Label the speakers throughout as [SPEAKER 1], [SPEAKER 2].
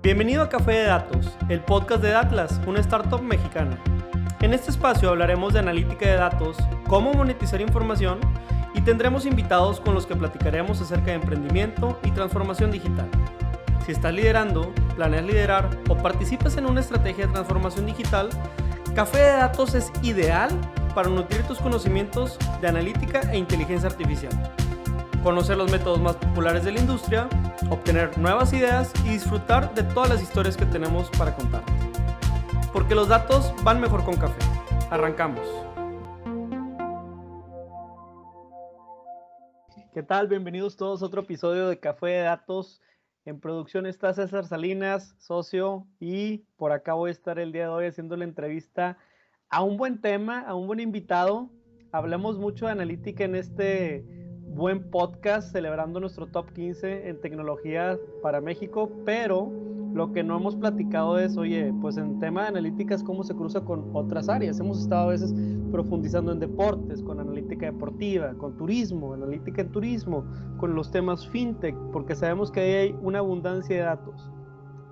[SPEAKER 1] Bienvenido a Café de Datos, el podcast de Datlas, una startup mexicana. En este espacio hablaremos de analítica de datos, cómo monetizar información y tendremos invitados con los que platicaremos acerca de emprendimiento y transformación digital. Si estás liderando, planeas liderar o participas en una estrategia de transformación digital, Café de Datos es ideal para nutrir tus conocimientos de analítica e inteligencia artificial, conocer los métodos más populares de la industria, obtener nuevas ideas y disfrutar de todas las historias que tenemos para contarte. Porque los datos van mejor con café. Arrancamos. ¿Qué tal? Bienvenidos todos a otro episodio de Café de Datos. En producción está César Salinas, socio, y por acá voy a estar el día de hoy haciendo la entrevista a un buen tema, a un buen invitado. Hablamos mucho de analítica en este buen podcast celebrando nuestro top 15 en tecnología para México, pero lo que no hemos platicado es, oye, pues en tema de analíticas, cómo se cruza con otras áreas. Hemos estado a veces profundizando en deportes, con analítica deportiva, con turismo, analítica en turismo, con los temas fintech, porque sabemos que ahí hay una abundancia de datos.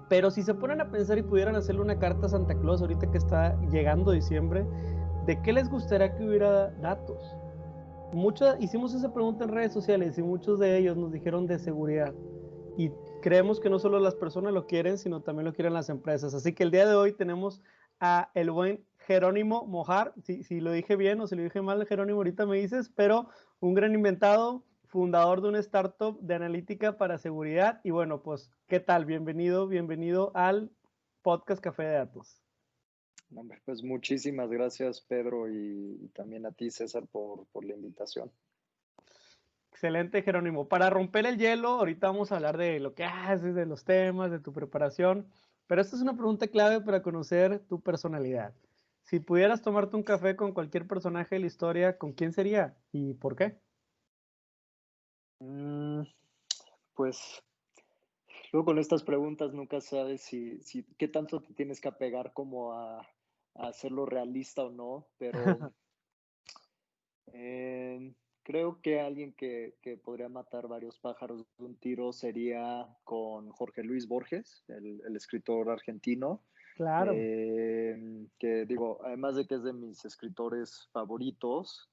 [SPEAKER 1] Pero si se ponen a pensar y pudieran hacerle una carta a Santa Claus ahorita que está llegando diciembre, ¿de qué les gustaría que hubiera datos? Hicimos esa pregunta en redes sociales y muchos de ellos nos dijeron de seguridad. Y creemos que no solo las personas lo quieren, sino también lo quieren las empresas. Así que el día de hoy tenemos a el buen Jerónimo Mojar. Si lo dije bien o si lo dije mal, Jerónimo, ahorita me dices, pero un gran inventado, fundador de una startup de analítica para seguridad. Y bueno, pues, ¿qué tal? Bienvenido al podcast Café de Datos.
[SPEAKER 2] Pues muchísimas gracias, Pedro, y también a ti, César, por la invitación.
[SPEAKER 1] Excelente, Jerónimo. Para romper el hielo, ahorita vamos a hablar de lo que haces, de los temas, de tu preparación, pero esta es una pregunta clave para conocer tu personalidad. Si pudieras tomarte un café con cualquier personaje de la historia, ¿con quién sería y por qué?
[SPEAKER 2] Pues luego con estas preguntas nunca sabes qué tanto te tienes que apegar como a hacerlo realista o no, pero eh, creo que alguien que podría matar varios pájaros de un tiro sería con Jorge Luis Borges, el escritor argentino.
[SPEAKER 1] Claro.
[SPEAKER 2] Que digo, además de que es de mis escritores favoritos,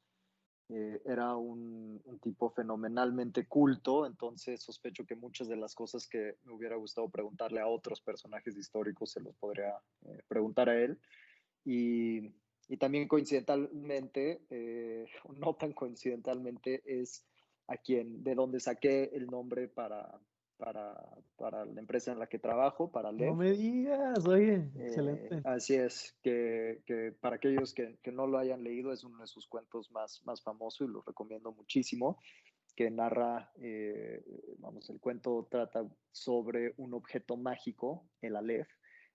[SPEAKER 2] era un tipo fenomenalmente culto, entonces sospecho que muchas de las cosas que me hubiera gustado preguntarle a otros personajes históricos se los podría preguntar a él. Y, y también coincidentalmente, o no tan coincidentalmente, es de donde saqué el nombre para la empresa en la que trabajo, para
[SPEAKER 1] No
[SPEAKER 2] Lev.
[SPEAKER 1] me digas, oye, excelente.
[SPEAKER 2] Así es, que para aquellos que no lo hayan leído, es uno de sus cuentos más famosos y lo recomiendo muchísimo, que narra, el cuento trata sobre un objeto mágico, el Aleph,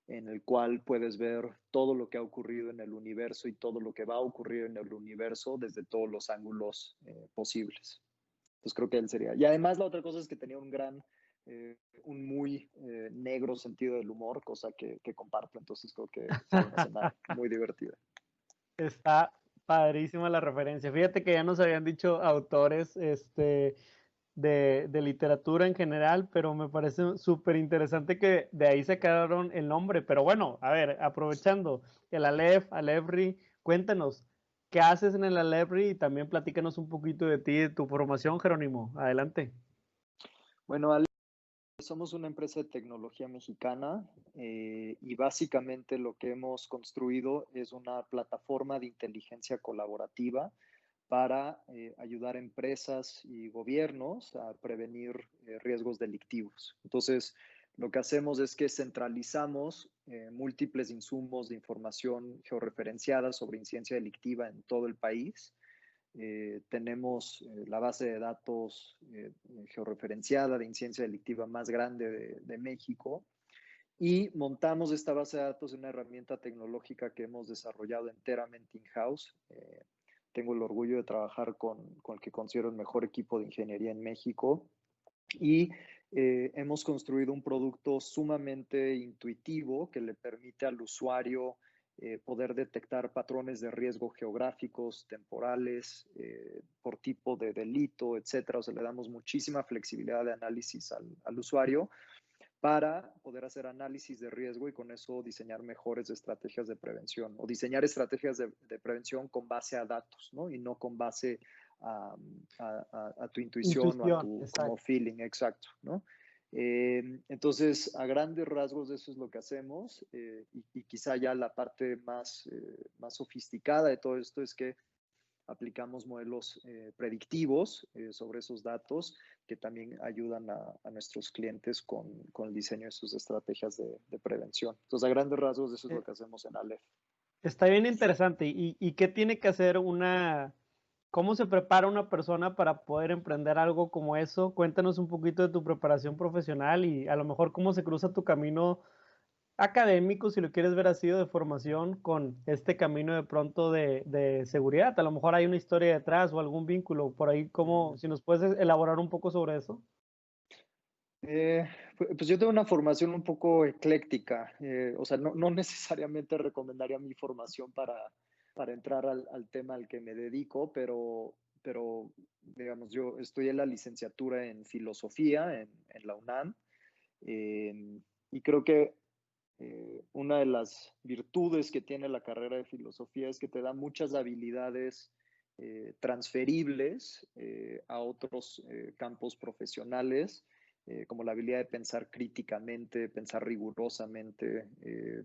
[SPEAKER 2] en el cual puedes ver todo lo que ha ocurrido en el universo y todo lo que va a ocurrir en el universo desde todos los ángulos posibles. Entonces creo que él sería. Y además la otra cosa es que tenía un muy negro sentido del humor, cosa que comparto, entonces creo que sería una escena muy divertida.
[SPEAKER 1] Está padrísima la referencia. Fíjate que ya nos habían dicho autores, de literatura en general, pero me parece súper interesante que de ahí sacaron el nombre. Pero bueno, a ver, aprovechando el Aleph, Alefri, cuéntanos, ¿qué haces en el Alefri? Y también platícanos un poquito de ti, de tu formación, Jerónimo. Adelante.
[SPEAKER 2] Bueno, somos una empresa de tecnología mexicana y básicamente lo que hemos construido es una plataforma de inteligencia colaborativa para ayudar a empresas y gobiernos a prevenir riesgos delictivos. Entonces, lo que hacemos es que centralizamos múltiples insumos de información georreferenciada sobre incidencia delictiva en todo el país. Tenemos la base de datos georreferenciada de incidencia delictiva más grande de México y montamos esta base de datos en una herramienta tecnológica que hemos desarrollado enteramente in-house. Tengo el orgullo de trabajar con el que considero el mejor equipo de ingeniería en México y hemos construido un producto sumamente intuitivo que le permite al usuario poder detectar patrones de riesgo geográficos, temporales, por tipo de delito, etcétera. O sea, le damos muchísima flexibilidad de análisis al usuario para poder hacer análisis de riesgo y con eso diseñar mejores estrategias de prevención o diseñar estrategias de prevención con base a datos, ¿no? Y no con base a tu intuición o a
[SPEAKER 1] Intuición,
[SPEAKER 2] tu como
[SPEAKER 1] exacto.
[SPEAKER 2] feeling, exacto, ¿no? Entonces, a grandes rasgos, eso es lo que hacemos y quizá ya la parte más sofisticada de todo esto es que aplicamos modelos predictivos sobre esos datos que también ayudan a nuestros clientes con el diseño de sus estrategias de prevención. Entonces, a grandes rasgos, eso es lo que hacemos en Aleph.
[SPEAKER 1] Está bien interesante. ¿Y qué tiene que hacer cómo se prepara una persona para poder emprender algo como eso? Cuéntanos un poquito de tu preparación profesional y a lo mejor cómo se cruza tu camino académico, si lo quieres ver así, o de formación, con este camino de pronto de seguridad. A lo mejor hay una historia detrás o algún vínculo por ahí. ¿Cómo, si nos puedes elaborar un poco sobre eso?
[SPEAKER 2] Eh, pues yo tengo una formación un poco ecléctica, o sea, no necesariamente recomendaría mi formación para entrar al tema al que me dedico, pero digamos, yo estudié la licenciatura en filosofía en la UNAM y creo que una de las virtudes que tiene la carrera de filosofía es que te da muchas habilidades transferibles a otros campos profesionales, como la habilidad de pensar críticamente, pensar rigurosamente,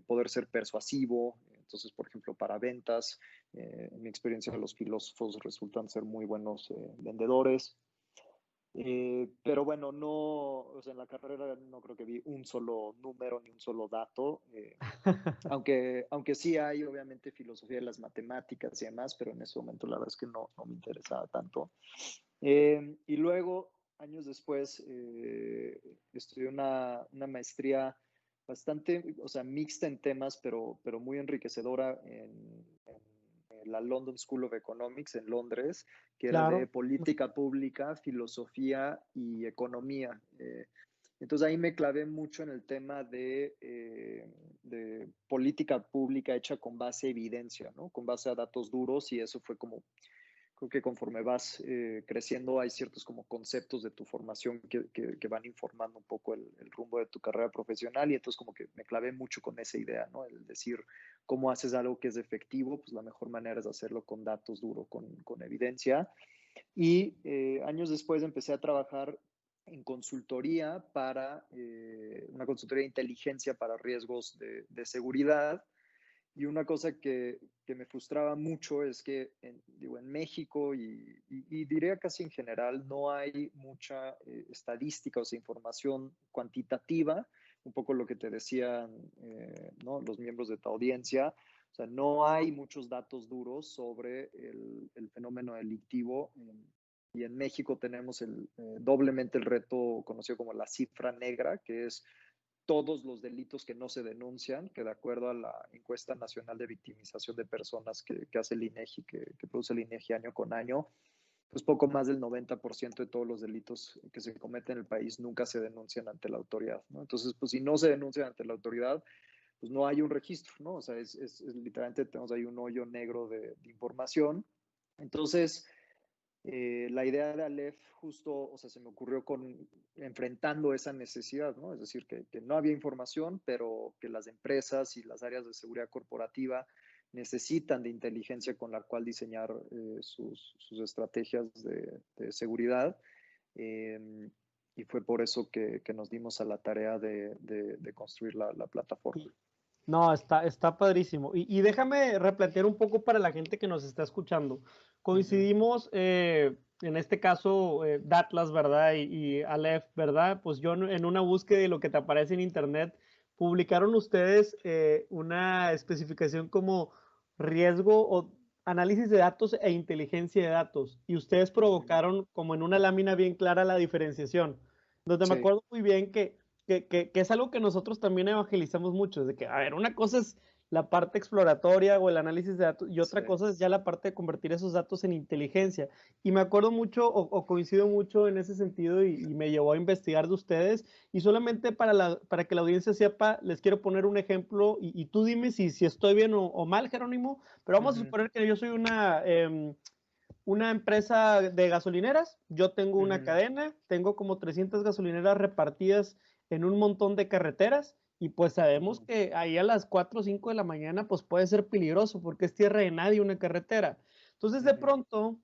[SPEAKER 2] poder ser persuasivo. Entonces, por ejemplo, para ventas, en mi experiencia, los filósofos resultan ser muy buenos vendedores. Pero bueno, no, o sea, en la carrera no creo que vi un solo número ni un solo dato, aunque sí hay obviamente filosofía de las matemáticas y demás, pero en ese momento la verdad es que no me interesaba tanto. Y luego, años después, estudié una maestría bastante, o sea, mixta en temas, pero muy enriquecedora en la London School of Economics en Londres, que era de
[SPEAKER 1] Claro.
[SPEAKER 2] política pública, filosofía y economía. Entonces ahí me clavé mucho en el tema de política pública hecha con base a evidencia, ¿no? Con base a datos duros y eso fue como creo que conforme vas creciendo hay ciertos como conceptos de tu formación que van informando un poco el rumbo de tu carrera profesional y entonces como que me clavé mucho con esa idea, ¿no? El decir cómo haces algo que es efectivo, pues la mejor manera es hacerlo con datos duros, con evidencia. Y años después empecé a trabajar en consultoría para una consultoría de inteligencia para riesgos de seguridad y una cosa que me frustraba mucho es que digo, en México y diría casi en general no hay mucha estadística o sea, información cuantitativa, un poco lo que te decían ¿no? los miembros de tu audiencia. O sea, no hay muchos datos duros sobre el fenómeno delictivo. Y en México tenemos doblemente el reto conocido como la cifra negra, que es todos los delitos que no se denuncian, que de acuerdo a la encuesta nacional de victimización de personas que hace el INEGI, que produce el INEGI año con año, pues poco más del 90% de todos los delitos que se cometen en el país nunca se denuncian ante la autoridad, ¿no? Entonces, pues si no se denuncian ante la autoridad, pues no hay un registro, ¿no? O sea, literalmente tenemos ahí un hoyo negro de información. Entonces, la idea de Aleph justo, o sea, se me ocurrió enfrentando esa necesidad, ¿no? Es decir, que no había información, pero que las empresas y las áreas de seguridad corporativa necesitan de inteligencia con la cual diseñar sus estrategias de seguridad. Y fue por eso que nos dimos a la tarea de construir la plataforma.
[SPEAKER 1] No, está padrísimo. Y déjame replantear un poco para la gente que nos está escuchando.
[SPEAKER 2] Ujú,
[SPEAKER 1] Coincidimos, en este caso, Datlas, ¿verdad? Y Aleph, ¿verdad? Pues yo en una búsqueda de lo que te aparece en internet, publicaron ustedes una especificación como riesgo o análisis de datos e inteligencia de datos. Y ustedes
[SPEAKER 2] ujú.
[SPEAKER 1] provocaron como en una lámina bien clara la diferenciación, donde me
[SPEAKER 2] Sí,
[SPEAKER 1] acuerdo muy bien que es algo que nosotros también evangelizamos mucho, de que, a ver, una cosa es la parte exploratoria o el análisis de datos y otra
[SPEAKER 2] sí.
[SPEAKER 1] cosa es ya la parte de convertir esos datos en inteligencia. Y me acuerdo mucho o coincido mucho en ese sentido y me llevó a investigar de ustedes y solamente para que la audiencia sepa, les quiero poner un ejemplo y tú dime si estoy bien o mal, Jerónimo, pero vamos a
[SPEAKER 2] Ujú,
[SPEAKER 1] suponer que yo soy una empresa de gasolineras, yo tengo una
[SPEAKER 2] ujú,
[SPEAKER 1] cadena, tengo como 300 gasolineras repartidas en un montón de carreteras y pues sabemos
[SPEAKER 2] Ujú,
[SPEAKER 1] que ahí a las 4 o 5 de la mañana pues puede ser peligroso porque es tierra de nadie una carretera. Entonces de
[SPEAKER 2] ujú,
[SPEAKER 1] pronto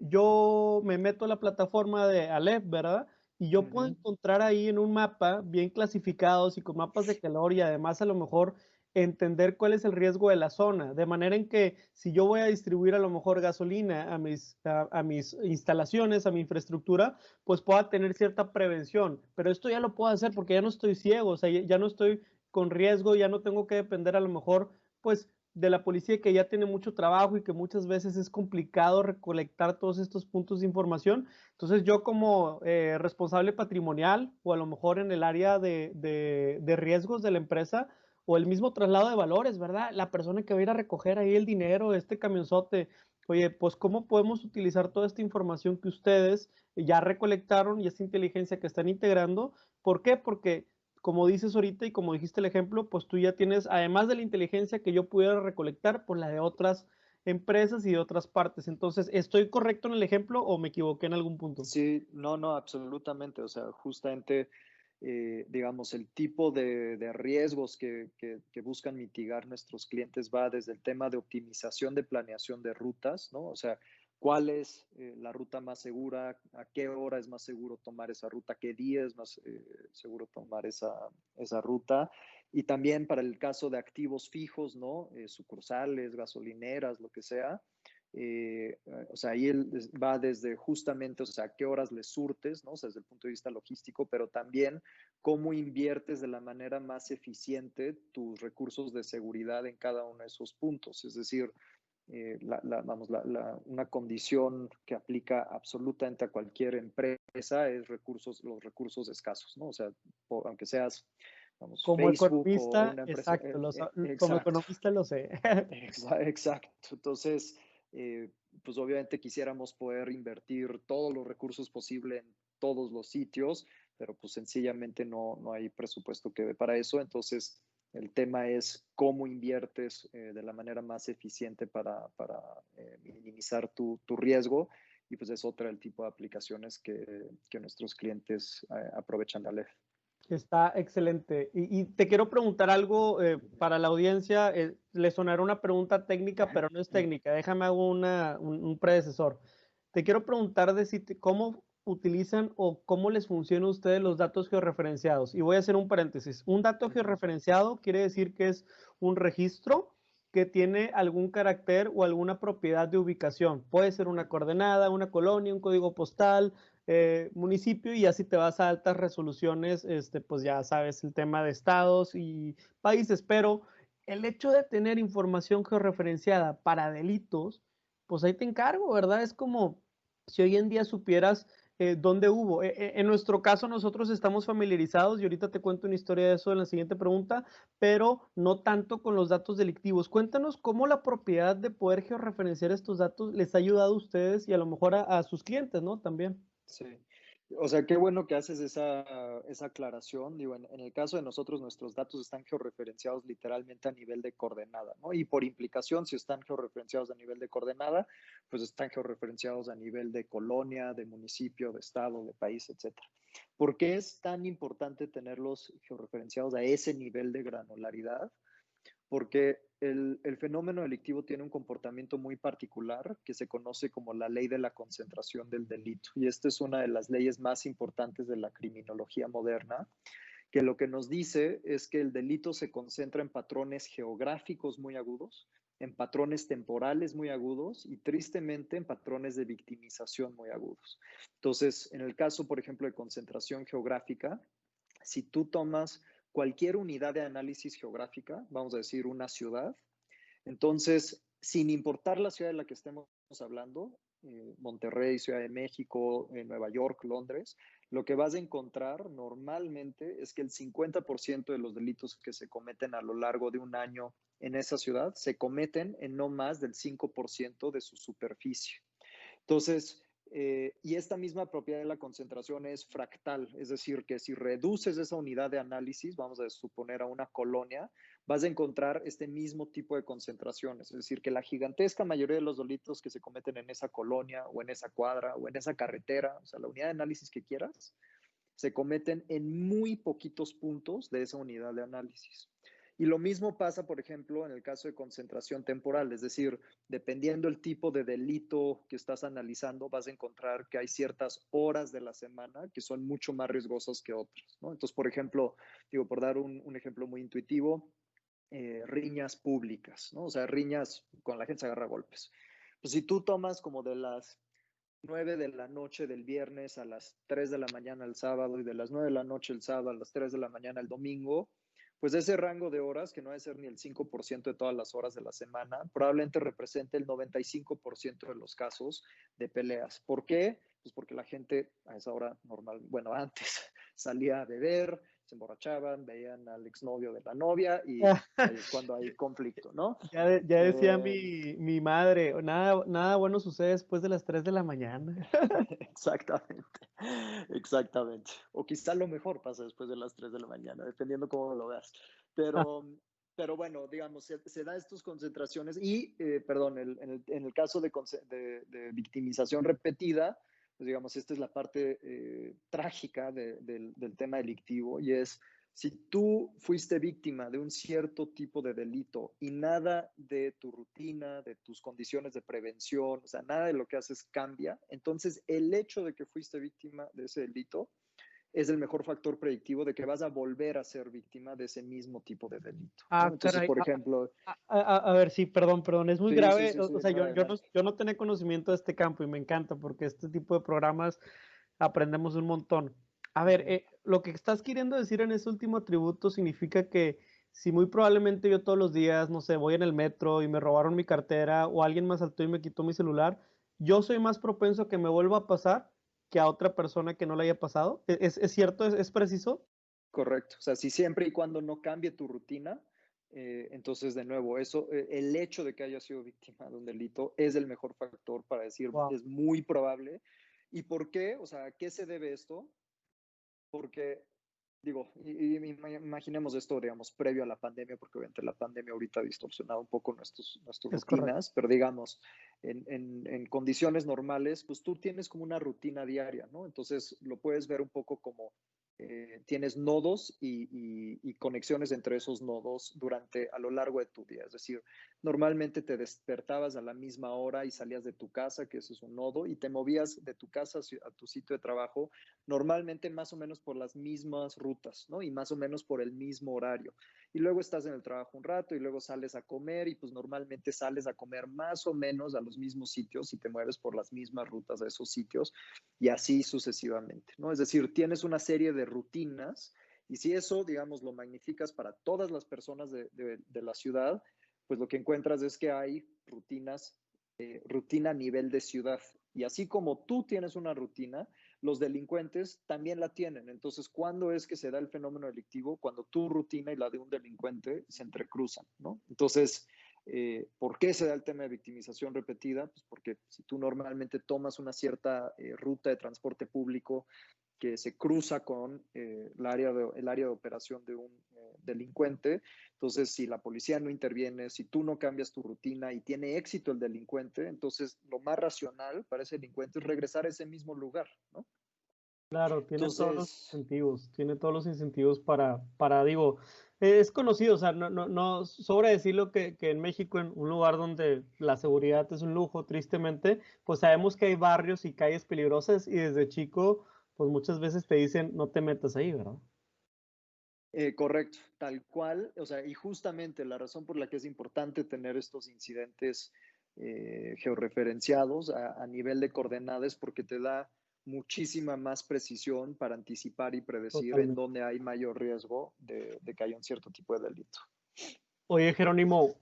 [SPEAKER 1] yo me meto a la plataforma de Aleph, ¿verdad? Y yo puedo
[SPEAKER 2] ujú.
[SPEAKER 1] encontrar ahí en un mapa bien clasificados y con mapas de calor y además a lo mejor entender cuál es el riesgo de la zona, de manera en que si yo voy a distribuir a lo mejor gasolina a mis instalaciones, a mi infraestructura, pues pueda tener cierta prevención. Pero esto ya lo puedo hacer porque ya no estoy ciego, o sea, ya no estoy con riesgo, ya no tengo que depender a lo mejor, pues, de la policía que ya tiene mucho trabajo y que muchas veces es complicado recolectar todos estos puntos de información. Entonces yo como responsable patrimonial o a lo mejor en el área de riesgos de la empresa, o el mismo traslado de valores, ¿verdad? La persona que va a ir a recoger ahí el dinero, este camionzote, oye, pues cómo podemos utilizar toda esta información que ustedes ya recolectaron y esta inteligencia que están integrando. ¿Por qué? Porque como dices ahorita y como dijiste el ejemplo, pues tú ya tienes, además de la inteligencia que yo pudiera recolectar, pues la de otras empresas y de otras partes. Entonces, ¿estoy correcto en el ejemplo o me equivoqué en algún punto?
[SPEAKER 2] Sí, no, no, absolutamente. O sea, justamente, digamos, el tipo de riesgos que buscan mitigar nuestros clientes va desde el tema de optimización de planeación de rutas, ¿no? O sea, cuál es la ruta más segura, a qué hora es más seguro tomar esa ruta, qué día es más seguro tomar esa ruta. Y también para el caso de activos fijos, ¿no? Sucursales, gasolineras, lo que sea, o sea, ahí va desde justamente, o sea, a qué horas les surtes, ¿no? O sea, desde el punto de vista logístico, pero también cómo inviertes de la manera más eficiente tus recursos de seguridad en cada uno de esos puntos. Es decir, una condición que aplica absolutamente a cualquier empresa es los recursos escasos, ¿no? O sea, aunque seas, vamos,
[SPEAKER 1] Como
[SPEAKER 2] Facebook o
[SPEAKER 1] economista,
[SPEAKER 2] una empresa,
[SPEAKER 1] exacto, como
[SPEAKER 2] exacto.
[SPEAKER 1] economista lo sé.
[SPEAKER 2] Exacto. Entonces, pues obviamente quisiéramos poder invertir todos los recursos posibles en todos los sitios, pero pues sencillamente no hay presupuesto que dé para eso. Entonces, el tema es cómo inviertes de la manera más eficiente para minimizar tu riesgo. Y pues es otra el tipo de aplicaciones que nuestros clientes aprovechan de Aleph.
[SPEAKER 1] Está excelente. Y te quiero preguntar algo para la audiencia. Le sonará una pregunta técnica, pero no es técnica. Déjame hago un predecesor. Te quiero preguntar de cómo utilizan o cómo les funcionan a ustedes los datos georreferenciados. Y voy a hacer un paréntesis. Un dato georreferenciado quiere decir que es un registro que tiene algún carácter o alguna propiedad de ubicación. Puede ser una coordenada, una colonia, un código postal, municipio, y así te vas a altas resoluciones, pues ya sabes el tema de estados y países, pero el hecho de tener información georreferenciada para delitos, pues ahí te encargo, ¿verdad? Es como si hoy en día supieras dónde hubo. En nuestro caso, nosotros estamos familiarizados y ahorita te cuento una historia de eso en la siguiente pregunta, pero no tanto con los datos delictivos. Cuéntanos cómo la propiedad de poder georreferenciar estos datos les ha ayudado a ustedes y a lo mejor a sus clientes, ¿no? También.
[SPEAKER 2] Sí. O sea, qué bueno que haces esa aclaración. Digo, en el caso de nosotros, nuestros datos están georreferenciados literalmente a nivel de coordenada, ¿no? Y por implicación, si están georreferenciados a nivel de coordenada, pues están georreferenciados a nivel de colonia, de municipio, de estado, de país, etcétera. ¿Por qué es tan importante tenerlos georreferenciados a ese nivel de granularidad? Porque el fenómeno delictivo tiene un comportamiento muy particular que se conoce como la ley de la concentración del delito. Y esta es una de las leyes más importantes de la criminología moderna, que lo que nos dice es que el delito se concentra en patrones geográficos muy agudos, en patrones temporales muy agudos y tristemente en patrones de victimización muy agudos. Entonces, en el caso, por ejemplo, de concentración geográfica, si tú tomas cualquier unidad de análisis geográfica, vamos a decir una ciudad, entonces, sin importar la ciudad de la que estemos hablando, Monterrey, Ciudad de México, Nueva York, Londres, lo que vas a encontrar normalmente es que el 50% de los delitos que se cometen a lo largo de un año en esa ciudad se cometen en no más del 5% de su superficie. Entonces, y esta misma propiedad de la concentración es fractal, es decir, que si reduces esa unidad de análisis, vamos a suponer a una colonia, vas a encontrar este mismo tipo de concentraciones, es decir, que la gigantesca mayoría de los delitos que se cometen en esa colonia o en esa cuadra o en esa carretera, o sea, la unidad de análisis que quieras, se cometen en muy poquitos puntos de esa unidad de análisis. Y lo mismo pasa, por ejemplo, en el caso de concentración temporal, es decir, dependiendo el tipo de delito que estás analizando, vas a encontrar que hay ciertas horas de la semana que son mucho más riesgosas que otras, ¿no? Entonces, por ejemplo, digo, por dar un ejemplo muy intuitivo, riñas públicas, ¿no? O sea, riñas con la gente se agarra a golpes. Pues si tú tomas como de las 9 de la noche del viernes a las 3 de la mañana el sábado y de las 9 de la noche el sábado a las 3 de la mañana el domingo, pues ese rango de horas, que no debe ser ni el 5% de todas las horas de la semana, probablemente represente el 95% de los casos de peleas. ¿Por qué? Pues porque la gente a esa hora normal, bueno, antes salía a beber, se emborrachaban, veían al exnovio de la novia y ahí es cuando hay conflicto, ¿no?
[SPEAKER 1] Ya decía mi madre, nada bueno sucede después de las 3 de la mañana.
[SPEAKER 2] Exactamente, exactamente. O quizá lo mejor pasa después de las 3 de la mañana, dependiendo cómo lo veas. Pero bueno, digamos, se da estas concentraciones y, perdón, en el caso de victimización repetida, pues digamos, esta es la parte trágica del tema delictivo y es si tú fuiste víctima de un cierto tipo de delito y nada de tu rutina, de tus condiciones de prevención, o sea, nada de lo que haces cambia, entonces el hecho de que fuiste víctima de ese delito es el mejor factor predictivo de que vas a volver a ser víctima de ese mismo tipo de delito, ¿no? Entonces,
[SPEAKER 1] Caray.
[SPEAKER 2] por ejemplo,
[SPEAKER 1] A ver, sí, perdón, es muy
[SPEAKER 2] sí, sí,
[SPEAKER 1] grave.
[SPEAKER 2] sí, sí,
[SPEAKER 1] O sea,
[SPEAKER 2] no, adelante.
[SPEAKER 1] yo no tenía conocimiento de este campo y me encanta porque este tipo de programas aprendemos un montón. A ver,
[SPEAKER 2] Ujú.
[SPEAKER 1] lo que estás queriendo decir en ese último atributo significa que si muy probablemente yo todos los días, no sé, voy en el metro y me robaron mi cartera o alguien me asaltó y me quitó mi celular, yo soy más propenso a que me vuelva a pasar que a otra persona que no le haya pasado. Es cierto? Es preciso?
[SPEAKER 2] Correcto. O sea, si siempre y cuando no cambie tu rutina, entonces de nuevo, eso, el hecho de que haya sido víctima de un delito es el mejor factor para decir
[SPEAKER 1] Wow.
[SPEAKER 2] es muy probable. ¿Y por qué? O sea, ¿a qué se debe esto? Porque, digo, imaginemos esto, digamos, previo a la pandemia, porque obviamente la pandemia ahorita ha distorsionado un poco nuestras
[SPEAKER 1] Es correcto.
[SPEAKER 2] rutinas, pero digamos, en condiciones normales, pues tú tienes como una rutina diaria, ¿no? Entonces lo puedes ver un poco como tienes nodos y conexiones entre esos nodos a lo largo de tu día. Es decir, normalmente te despertabas a la misma hora y salías de tu casa, que ese es un nodo, y te movías de tu casa a tu sitio de trabajo, normalmente más o menos por las mismas rutas, ¿no? Y más o menos por el mismo horario. Y luego estás en el trabajo un rato y luego sales a comer y pues normalmente sales a comer más o menos a los mismos sitios y te mueves por las mismas rutas de esos sitios y así sucesivamente, ¿no? Es decir, tienes una serie de rutinas y si eso, digamos, lo magnificas para todas las personas de la ciudad, pues lo que encuentras es que hay rutina a nivel de ciudad. Y así como tú tienes una rutina, los delincuentes también la tienen. Entonces, ¿cuándo es que se da el fenómeno delictivo? Cuando tu rutina y la de un delincuente se entrecruzan, ¿no? Entonces, ¿por qué se da el tema de victimización repetida? Pues porque si tú normalmente tomas una cierta ruta de transporte público que se cruza con el área de operación de un delincuente, entonces si la policía no interviene, si tú no cambias tu rutina y tiene éxito el delincuente, entonces lo más racional para ese delincuente es regresar a ese mismo lugar, ¿no?
[SPEAKER 1] Claro,
[SPEAKER 2] Entonces,
[SPEAKER 1] tiene todos los incentivos digo, es conocido, o sea, no sobra decirlo que en México, en un lugar donde la seguridad es un lujo, tristemente, pues sabemos que hay barrios y calles peligrosas y desde chico, pues muchas veces te dicen, no te metas ahí, ¿verdad?
[SPEAKER 2] correcto, tal cual, o sea, y justamente la razón por la que es importante tener estos incidentes georreferenciados a nivel de coordenadas porque te da muchísima más precisión para anticipar y predecir en
[SPEAKER 1] Totalmente.
[SPEAKER 2] dónde hay mayor riesgo de que haya un cierto tipo de delito.
[SPEAKER 1] Oye, Jerónimo,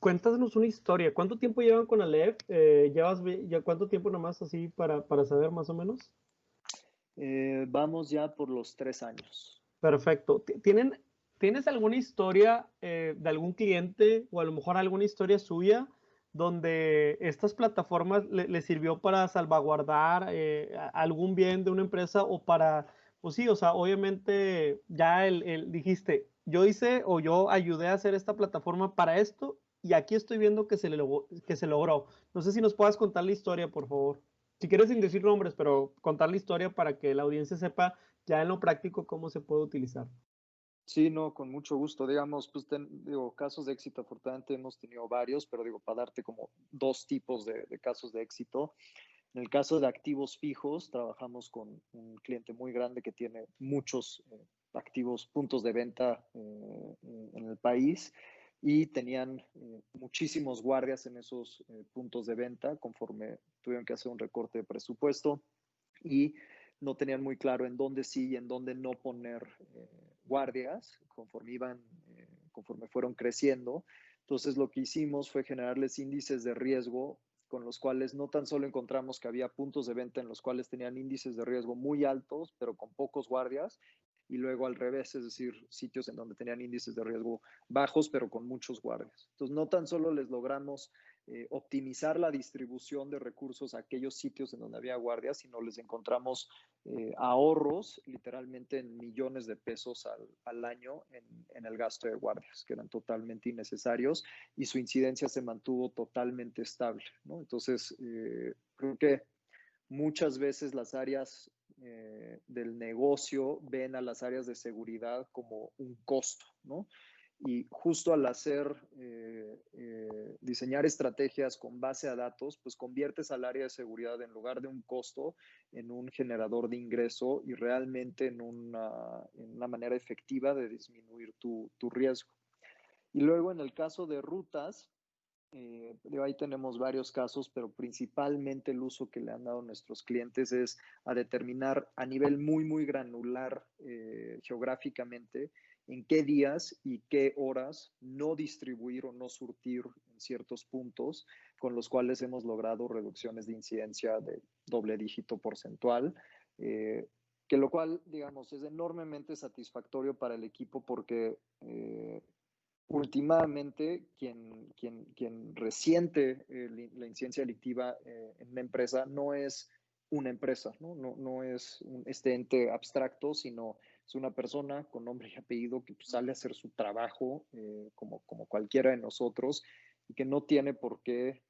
[SPEAKER 1] cuéntanos una historia. ¿Cuánto tiempo llevan con Aleph? ¿Ya cuánto tiempo nomás así para saber más o menos?
[SPEAKER 2] Vamos ya por los 3 años.
[SPEAKER 1] Perfecto. ¿Tienes alguna historia de algún cliente o a lo mejor alguna historia suya donde estas plataformas le sirvió para salvaguardar algún bien de una empresa o pues sí, o sea, obviamente ya dijiste, yo hice o yo ayudé a hacer esta plataforma para esto y aquí estoy viendo que se logró. No sé si nos puedas contar la historia, por favor. Si quieres sin decir nombres, pero contar la historia para que la audiencia sepa ya en lo práctico cómo se puede utilizar.
[SPEAKER 2] Sí, no, con mucho gusto. Digamos, pues digo, casos de éxito, afortunadamente hemos tenido varios, pero digo, para darte como dos tipos de casos de éxito. En el caso de activos fijos, trabajamos con un cliente muy grande que tiene muchos activos, puntos de venta en el país y tenían muchísimos guardias en esos puntos de venta conforme tuvieron que hacer un recorte de presupuesto y no tenían muy claro en dónde sí y en dónde no poner guardias conforme fueron creciendo. Entonces lo que hicimos fue generarles índices de riesgo con los cuales no tan solo encontramos que había puntos de venta en los cuales tenían índices de riesgo muy altos, pero con pocos guardias, y luego al revés, es decir, sitios en donde tenían índices de riesgo bajos, pero con muchos guardias. Entonces, no tan solo les logramos optimizar la distribución de recursos a aquellos sitios en donde había guardias, sino les encontramos ahorros literalmente en millones de pesos al año en el gasto de guardias, que eran totalmente innecesarios y su incidencia se mantuvo totalmente estable, ¿no? Entonces, creo que muchas veces las áreas del negocio ven a las áreas de seguridad como un costo, ¿no? Y justo al diseñar estrategias con base a datos, pues conviertes al área de seguridad en lugar de un costo en un generador de ingreso y realmente en una manera efectiva de disminuir tu riesgo. Y luego en el caso de rutas, ahí tenemos varios casos, pero principalmente el uso que le han dado nuestros clientes es a determinar a nivel muy, muy granular geográficamente en qué días y qué horas no distribuir o no surtir en ciertos puntos, con los cuales hemos logrado reducciones de incidencia de doble dígito porcentual. Que lo cual, digamos, es enormemente satisfactorio para el equipo porque últimamente quien resiente la incidencia delictiva en una empresa no es una empresa, no es este ente abstracto, sino es una persona con nombre y apellido que pues, sale a hacer su trabajo como cualquiera de nosotros y que no tiene por qué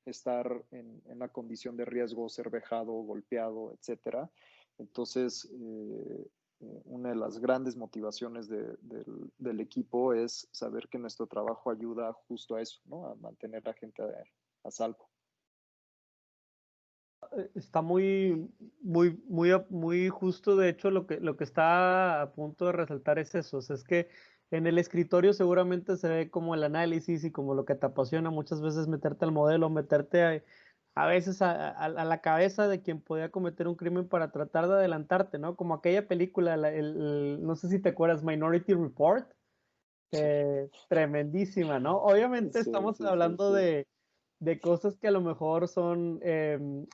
[SPEAKER 2] estar en una condición de riesgo, ser vejado, golpeado, etcétera. Entonces, una de las grandes motivaciones del equipo es saber que nuestro trabajo ayuda justo a eso, ¿no? A mantener a la gente a salvo.
[SPEAKER 1] Está muy justo. De hecho, lo que está a punto de resaltar es eso. O sea, es que en el escritorio seguramente se ve como el análisis y como lo que te apasiona muchas veces meterte al modelo, meterte a veces a la cabeza de quien podía cometer un crimen para tratar de adelantarte, ¿no? Como aquella película, no sé si te acuerdas, Minority Report,
[SPEAKER 2] Sí,
[SPEAKER 1] tremendísima, ¿no? Obviamente
[SPEAKER 2] sí,
[SPEAKER 1] estamos
[SPEAKER 2] sí, sí,
[SPEAKER 1] hablando
[SPEAKER 2] sí.
[SPEAKER 1] de cosas que a lo mejor son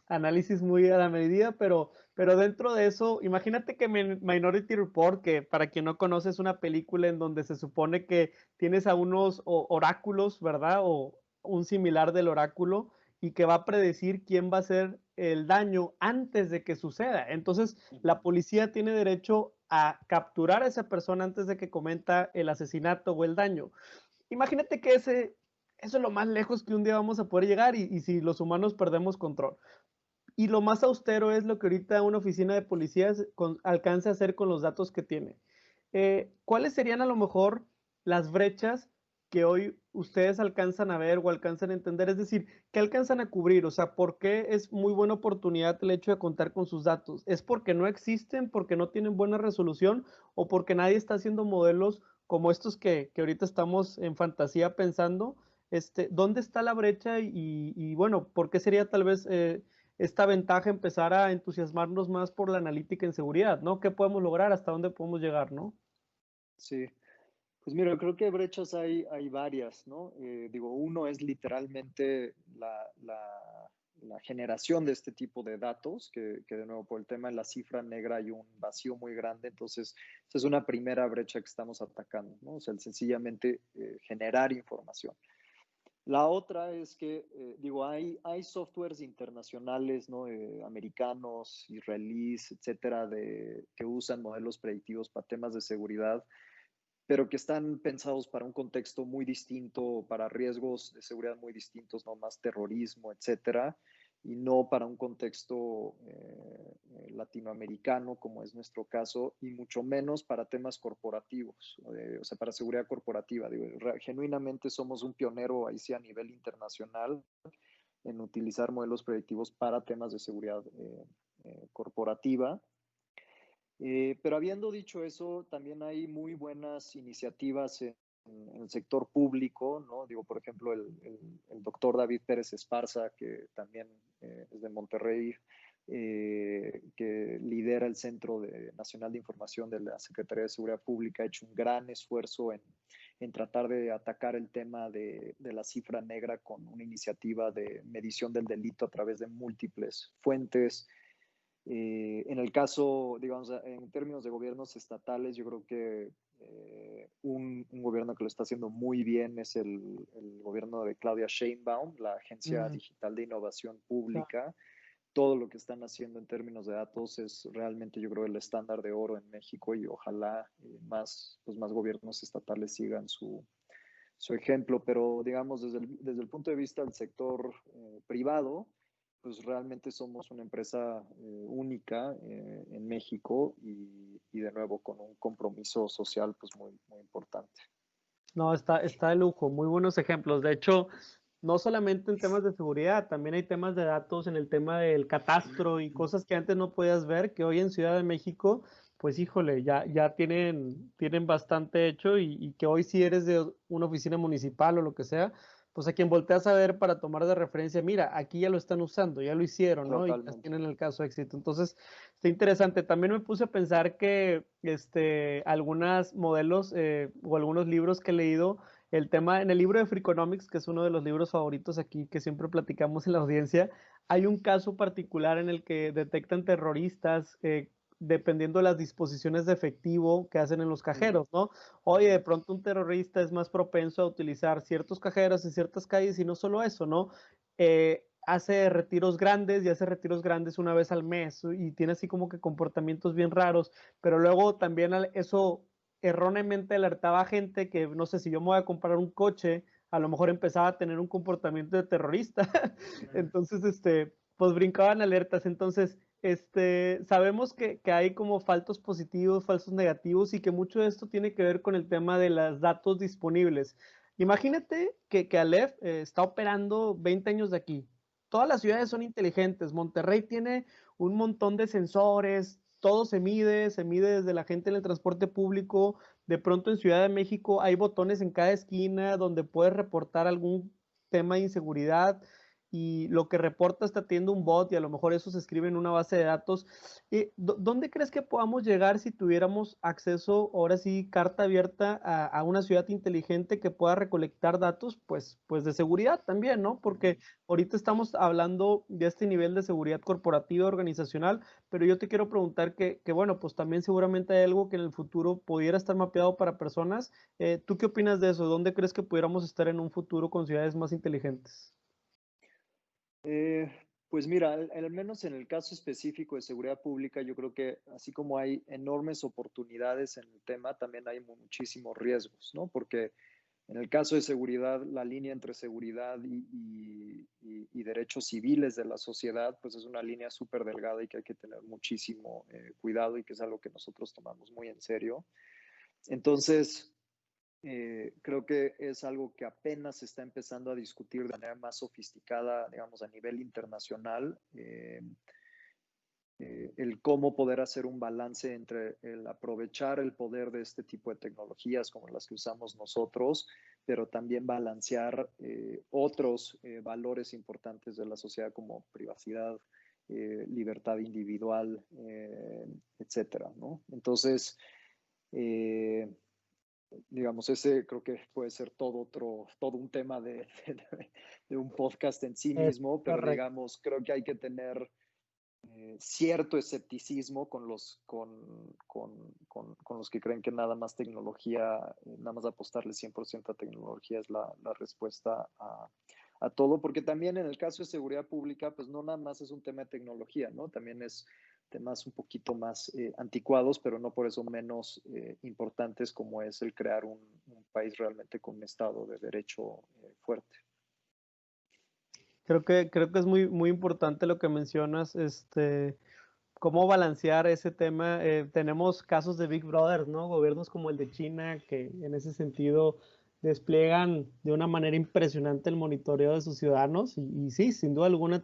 [SPEAKER 1] análisis muy a la medida, pero dentro de eso, imagínate que Minority Report, que para quien no conoce es una película en donde se supone que tienes a unos oráculos, ¿verdad? O un similar del oráculo y que va a predecir quién va a hacer el daño antes de que suceda. Entonces, la policía tiene derecho a capturar a esa persona antes de que cometa el asesinato o el daño. Imagínate que eso es lo más lejos que un día vamos a poder llegar y si los humanos perdemos control. Y lo más austero es lo que ahorita una oficina de policías alcanza a hacer con los datos que tiene. ¿Cuáles serían a lo mejor las brechas que hoy ustedes alcanzan a ver o alcanzan a entender? Es decir, ¿qué alcanzan a cubrir? O sea, ¿por qué es muy buena oportunidad el hecho de contar con sus datos? ¿Es porque no existen, porque no tienen buena resolución o porque nadie está haciendo modelos como estos que ahorita estamos en fantasía pensando? ¿Dónde está la brecha y bueno, por qué sería tal vez esta ventaja empezar a entusiasmarnos más por la analítica en seguridad, ¿no? ¿Qué podemos lograr? ¿Hasta dónde podemos llegar, no?
[SPEAKER 2] Sí. Pues mira, creo que brechas hay varias, ¿no? Digo, uno es literalmente la generación de este tipo de datos, que de nuevo por el tema de la cifra negra hay un vacío muy grande, entonces esa es una primera brecha que estamos atacando, ¿no? O sea, el sencillamente generar información. La otra es que, digo, hay softwares internacionales, ¿no? Americanos, israelíes, etcétera, que usan modelos predictivos para temas de seguridad, pero que están pensados para un contexto muy distinto, para riesgos de seguridad muy distintos, no más terrorismo, etcétera. y no para un contexto latinoamericano, como es nuestro caso, y mucho menos para temas corporativos, o sea, para seguridad corporativa. Digo, genuinamente somos un pionero ahí sí a nivel internacional en utilizar modelos predictivos para temas de seguridad corporativa. Pero habiendo dicho eso, también hay muy buenas iniciativas en el sector público, ¿no? Digo, por ejemplo, el doctor David Pérez Esparza, que también es de Monterrey, que lidera el Centro Nacional de Información de la Secretaría de Seguridad Pública, ha hecho un gran esfuerzo en tratar de atacar el tema de la cifra negra con una iniciativa de medición del delito a través de múltiples fuentes. En el caso, digamos, en términos de gobiernos estatales, yo creo que un gobierno que lo está haciendo muy bien es el gobierno de Claudia Sheinbaum, la Agencia Digital de Innovación Pública. Todo lo que están haciendo en términos de datos es realmente, yo creo, el estándar de oro en México y ojalá más gobiernos estatales sigan su ejemplo. Pero, digamos, desde el punto de vista del sector privado, pues realmente somos una empresa única en México y de nuevo con un compromiso social pues muy, muy importante.
[SPEAKER 1] No, está de lujo, muy buenos ejemplos. De hecho, no solamente en temas de seguridad, también hay temas de datos en el tema del catastro y cosas que antes no podías ver, que hoy en Ciudad de México, pues híjole, ya tienen bastante hecho y que hoy si eres de una oficina municipal o lo que sea, pues a quien volteas a ver para tomar de referencia, mira, aquí ya lo están usando, ya lo hicieron, ¿no? Y
[SPEAKER 2] Totalmente.
[SPEAKER 1] tienen el caso de éxito. Entonces, está interesante. También me puse a pensar que algunos modelos o algunos libros que he leído, el tema, en el libro de Freakonomics, que es uno de los libros favoritos aquí que siempre platicamos en la audiencia, hay un caso particular en el que detectan terroristas dependiendo de las disposiciones de efectivo que hacen en los cajeros, ¿no? Oye, de pronto un terrorista es más propenso a utilizar ciertos cajeros en ciertas calles y no solo eso, ¿no? Hace retiros grandes y hace retiros grandes una vez al mes y tiene así como que comportamientos bien raros, pero luego también eso erróneamente alertaba a gente que, no sé, si yo me voy a comprar un coche, a lo mejor empezaba a tener un comportamiento de terrorista. Entonces, pues brincaban alertas. Entonces, sabemos que hay como falsos positivos, falsos negativos y que mucho de esto tiene que ver con el tema de los datos disponibles. Imagínate que Aleph está operando 20 años de aquí. Todas las ciudades son inteligentes. Monterrey tiene un montón de sensores, todo se mide desde la gente en el transporte público. De pronto en Ciudad de México hay botones en cada esquina donde puedes reportar algún tema de inseguridad y lo que reporta está teniendo un bot y a lo mejor eso se escribe en una base de datos. ¿Dónde crees que podamos llegar si tuviéramos acceso, ahora sí, carta abierta a una ciudad inteligente que pueda recolectar datos, pues de seguridad también, ¿no? Porque ahorita estamos hablando de este nivel de seguridad corporativa, organizacional, pero yo te quiero preguntar que bueno, pues también seguramente hay algo que en el futuro pudiera estar mapeado para personas. ¿Tú qué opinas de eso? ¿Dónde crees que pudiéramos estar en un futuro con ciudades más inteligentes?
[SPEAKER 2] Pues mira, al menos en el caso específico de seguridad pública, yo creo que así como hay enormes oportunidades en el tema, también hay muchísimos riesgos, ¿no? Porque en el caso de seguridad, la línea entre seguridad y derechos civiles de la sociedad, pues es una línea súper delgada y que hay que tener muchísimo cuidado y que es algo que nosotros tomamos muy en serio. Entonces, creo que es algo que apenas se está empezando a discutir de manera más sofisticada, digamos, a nivel internacional. El cómo poder hacer un balance entre el aprovechar el poder de este tipo de tecnologías como las que usamos nosotros, pero también balancear otros valores importantes de la sociedad como privacidad, libertad individual, etcétera, ¿no? Entonces, digamos, ese creo que puede ser todo un tema de un podcast en sí
[SPEAKER 1] Es
[SPEAKER 2] mismo, pero
[SPEAKER 1] correcto.
[SPEAKER 2] digamos, creo que hay que tener cierto escepticismo con los que creen que nada más tecnología, nada más apostarle 100% a tecnología es la respuesta a todo, porque también en el caso de seguridad pública, pues no nada más es un tema de tecnología, ¿no? También es temas un poquito más anticuados, pero no por eso menos importantes como es el crear un, país realmente con un Estado de Derecho fuerte.
[SPEAKER 1] Creo que es muy, muy importante lo que mencionas, cómo balancear ese tema. Tenemos casos de Big Brother, ¿no? Gobiernos como el de China, que en ese sentido despliegan de una manera impresionante el monitoreo de sus ciudadanos y sí, sin duda alguna,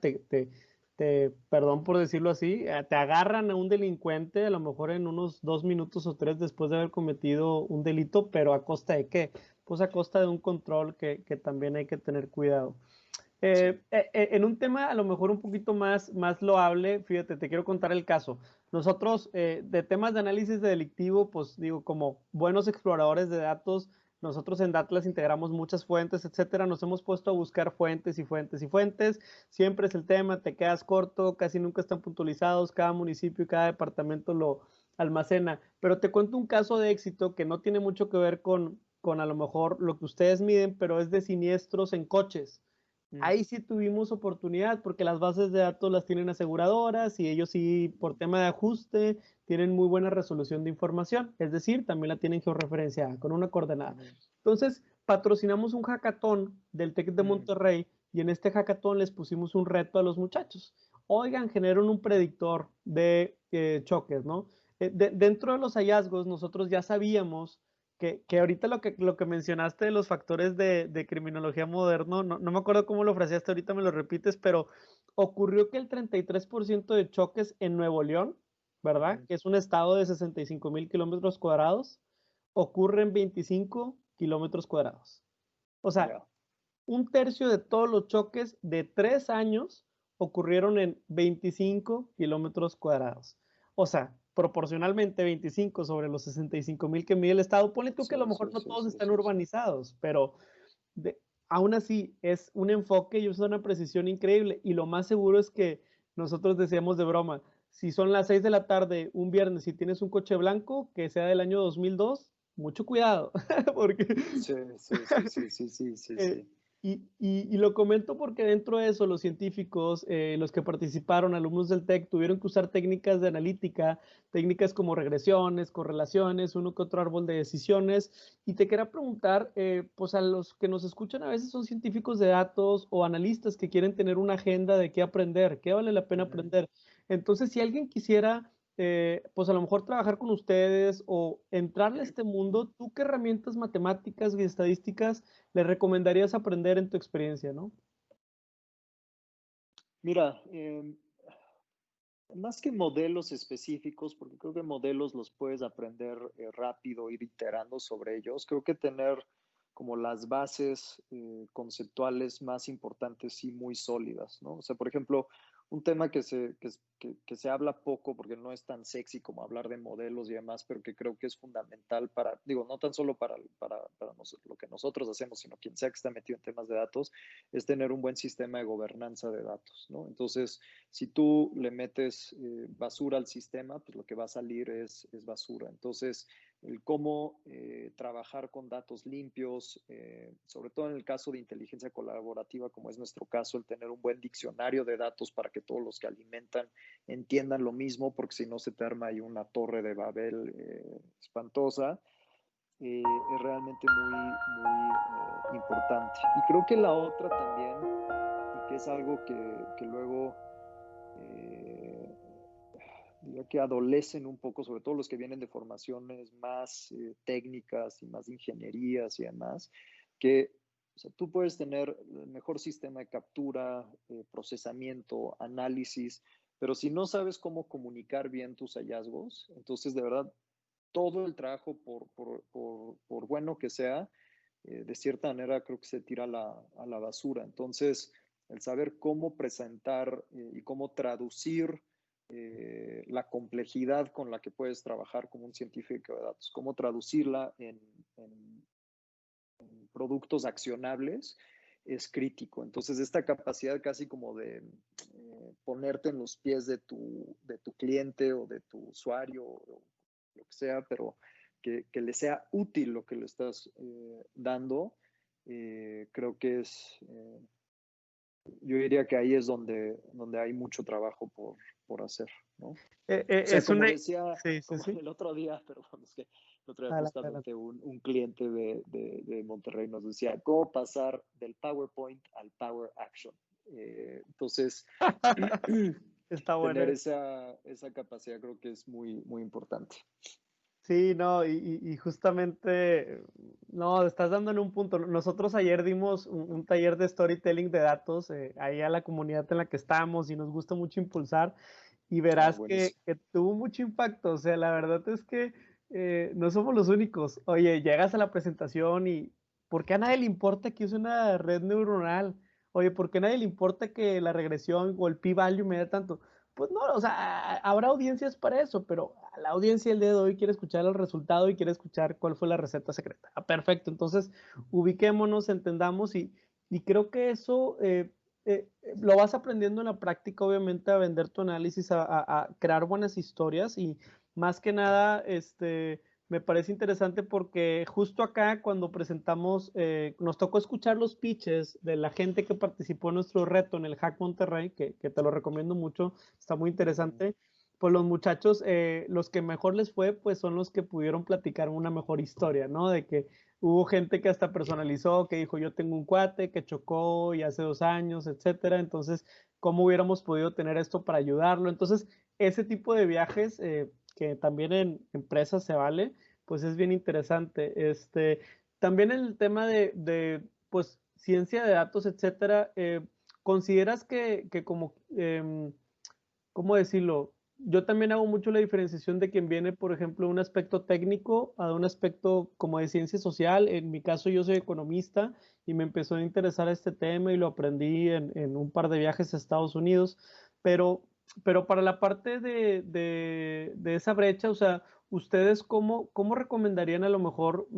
[SPEAKER 1] perdón por decirlo así, te agarran a un delincuente a lo mejor en unos 2 minutos o 3 después de haber cometido un delito, pero ¿a costa de qué? Pues a costa de un control que también hay que tener cuidado.
[SPEAKER 2] Sí.
[SPEAKER 1] En un tema a lo mejor un poquito más loable, fíjate, te quiero contar el caso. Nosotros, de temas de análisis de delictivo, pues digo, como buenos exploradores de datos, nosotros en Datlas integramos muchas fuentes, etcétera. Nos hemos puesto a buscar fuentes y fuentes y fuentes. Siempre es el tema, te quedas corto, casi nunca están puntualizados, cada municipio y cada departamento lo almacena. Pero te cuento un caso de éxito que no tiene mucho que ver con a lo mejor lo que ustedes miden, pero es de siniestros en coches.
[SPEAKER 2] Mm,
[SPEAKER 1] Ahí sí tuvimos oportunidad porque las bases de datos las tienen aseguradoras y ellos sí, por tema de ajuste, tienen muy buena resolución de información. Es decir, también la tienen georreferenciada con una coordenada.
[SPEAKER 2] ujú,
[SPEAKER 1] Entonces, patrocinamos un hackathon del TEC de
[SPEAKER 2] mm,
[SPEAKER 1] Monterrey y en este hackathon les pusimos un reto a los muchachos. Oigan, generaron un predictor de choques, ¿no? Dentro de los hallazgos, nosotros ya sabíamos que ahorita lo que mencionaste de los factores de criminología moderno, no me acuerdo cómo lo fraseaste, ahorita me lo repites, pero ocurrió que el 33% de choques en Nuevo León, ¿verdad?
[SPEAKER 2] mm,
[SPEAKER 1] Que es un estado de 65,000 kilómetros cuadrados, ocurre en 25 kilómetros cuadrados. O sea,
[SPEAKER 2] ya.
[SPEAKER 1] un tercio de todos los choques de 3 años ocurrieron en 25 kilómetros cuadrados. O sea, proporcionalmente 25 sobre los 65,000 que mide el estado. Ponle tú que
[SPEAKER 2] Sí,
[SPEAKER 1] a lo
[SPEAKER 2] sí,
[SPEAKER 1] mejor no
[SPEAKER 2] sí,
[SPEAKER 1] todos
[SPEAKER 2] sí,
[SPEAKER 1] están
[SPEAKER 2] sí, sí.
[SPEAKER 1] urbanizados, pero aún así es un enfoque y usa una precisión increíble. Y lo más seguro es que nosotros decíamos de broma, si son las 6 de la tarde un viernes y tienes un coche blanco que sea del año 2002, mucho cuidado, porque
[SPEAKER 2] Sí, sí, sí, sí, sí, sí, sí,
[SPEAKER 1] eh,
[SPEAKER 2] sí.
[SPEAKER 1] y lo comento porque dentro de eso los científicos, los que participaron, alumnos del TEC, tuvieron que usar técnicas de analítica, técnicas como regresiones, correlaciones, uno que otro árbol de decisiones. Y te quería preguntar, pues a los que nos escuchan a veces son científicos de datos o analistas que quieren tener una agenda de qué aprender, qué vale la pena
[SPEAKER 2] Ujú.
[SPEAKER 1] aprender. Entonces, si alguien quisiera pues a lo mejor trabajar con ustedes o entrarle a este mundo, ¿tú qué herramientas matemáticas y estadísticas le recomendarías aprender en tu experiencia, no?
[SPEAKER 2] Mira, más que modelos específicos, porque creo que modelos los puedes aprender rápido, ir iterando sobre ellos, creo que tener como las bases conceptuales más importantes y muy sólidas, ¿no? O sea, por ejemplo, un tema que se habla poco porque no es tan sexy como hablar de modelos y demás, pero que creo que es fundamental para, digo, no tan solo para lo que nosotros hacemos, sino quien sea que está metido en temas de datos, es tener un buen sistema de gobernanza de datos, ¿no? Entonces, si tú le metes basura al sistema, pues lo que va a salir es basura. Entonces, el cómo trabajar con datos limpios, sobre todo en el caso de inteligencia colaborativa, como es nuestro caso, el tener un buen diccionario de datos para que todos los que alimentan entiendan lo mismo, porque si no se te arma ahí una torre de Babel espantosa, es realmente muy importante. Y creo que la otra también, y que es algo que luego eh, diría que adolecen un poco, sobre todo los que vienen de formaciones más técnicas y más de ingenierías y demás, que o sea, tú puedes tener el mejor sistema de captura, procesamiento, análisis, pero si no sabes cómo comunicar bien tus hallazgos, entonces de verdad todo el trabajo, por bueno que sea, de cierta manera creo que se tira a la basura. Entonces, el saber cómo presentar y cómo traducir la complejidad con la que puedes trabajar como un científico de datos, cómo traducirla en productos accionables es crítico. Entonces, esta capacidad casi como de ponerte en los pies de tu cliente o de tu usuario o lo que sea, pero que le sea útil lo que le estás dando, creo que yo diría que ahí es donde hay mucho trabajo por hacer, ¿no? O sea,
[SPEAKER 1] Es
[SPEAKER 2] como
[SPEAKER 1] una...
[SPEAKER 2] decía,
[SPEAKER 1] Sí, sí,
[SPEAKER 2] como
[SPEAKER 1] sí.
[SPEAKER 2] el otro día, perdón, es que el otro día
[SPEAKER 1] Adelante, adelante.
[SPEAKER 2] justamente un cliente de Monterrey nos decía, ¿cómo pasar del PowerPoint al Power Action? Entonces,
[SPEAKER 1] Está bueno.
[SPEAKER 2] tener esa capacidad creo que es muy, muy importante.
[SPEAKER 1] Sí, no, y justamente, no, estás dando en un punto. Nosotros ayer dimos un taller de storytelling de datos ahí a la comunidad en la que estamos y nos gusta mucho impulsar y verás
[SPEAKER 2] Buenísimo.
[SPEAKER 1] que tuvo mucho impacto. O sea, la verdad es que no somos los únicos. Oye, llegas a la presentación y ¿por qué a nadie le importa que use una red neuronal? Oye, ¿por qué a nadie le importa que la regresión o el p-value me dé tanto? Pues no, o sea, habrá audiencias para eso, pero la audiencia el día de hoy quiere escuchar el resultado y quiere escuchar cuál fue la receta secreta. Ah, perfecto, entonces ubiquémonos, entendamos y creo que eso lo vas aprendiendo en la práctica, obviamente, a vender tu análisis, a crear buenas historias y más que nada, me parece interesante porque justo acá cuando presentamos, nos tocó escuchar los pitches de la gente que participó en nuestro reto en el Hack Monterrey, que te lo recomiendo mucho, está muy interesante. Pues los muchachos, los que mejor les fue, pues son los que pudieron platicar una mejor historia, ¿no? De que hubo gente que hasta personalizó, que dijo, yo tengo un cuate que chocó y hace 2 años, etcétera. Entonces, ¿cómo hubiéramos podido tener esto para ayudarlo? Entonces, ese tipo de viajes, que también en empresas se vale, pues es bien interesante. También el tema pues, ciencia de datos, etcétera, ¿consideras que como, ¿cómo decirlo? Yo también hago mucho la diferenciación de quien viene, por ejemplo, de un aspecto técnico a un aspecto como de ciencia social. En mi caso, yo soy economista y me empezó a interesar este tema y lo aprendí en un par de viajes a Estados Unidos. Pero, pero para la parte de esa brecha, o sea, ¿ustedes cómo recomendarían a lo mejor